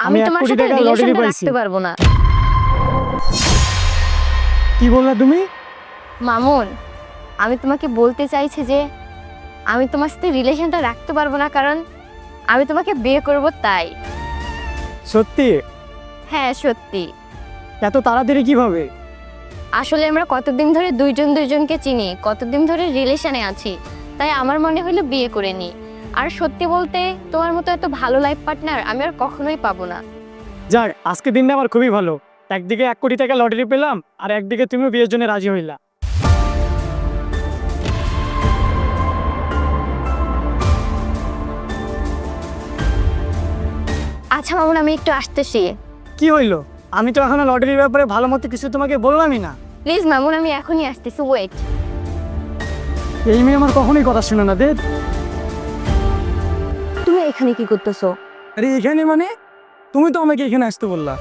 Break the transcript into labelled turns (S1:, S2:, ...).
S1: আমি
S2: এক
S1: তোমার
S2: কোটি
S1: সাথে
S2: টাকা লটারি
S1: রিলেশনটা
S2: পাইছি।
S1: রাখতে পারবো না।
S2: কি বললা তুমি?
S1: মামুন, আমি তোমাকে বলতে চাইছি যে আমি তোমার সাথে রিলেশনটা রাখতে পারবো না, কারণ আমি তোমাকে বিয়ে করব তাই।
S2: সত্যি?
S1: হ্যাঁ সত্যি।
S2: এত তাড়াতাড়ি কিভাবে?
S1: আসলে আমরা কতদিন ধরে দুইজন দুইজনকে চিনি, কতদিন ধরে রিলেশনে আছি, তাই আমার মনে হলো বিয়ে করে নি। আর সত্যি বলতে তোমার মতো এত ভালো লাইফ পার্টনার আমি আর কখনোই পাবো না।
S2: যাক, আজকে দিনটা আমার খুবই ভালো। একদিকে 1 কোটি টাকা লটারি পেলাম, আর একদিকে তুমিও বিয়ের জন্য রাজি হইলা।
S1: আচ্ছা মামুন, আমি একটু আসতেছি।
S2: কি হইলো? আমি তো এখনো লটারির ব্যাপারে ভালো মতো কিছু তোমাকে বললামই না।
S1: প্লিজ মামুন, আমি এখনই আসতেছি, ওয়েট।
S2: এই মেয়ে আমার কখনোই কথা শুনে না।
S1: তুমি এখানে কি করতেছো?
S2: আরে এখানে মানে? তুমি তো আমাকে এখানে আসতে বললা।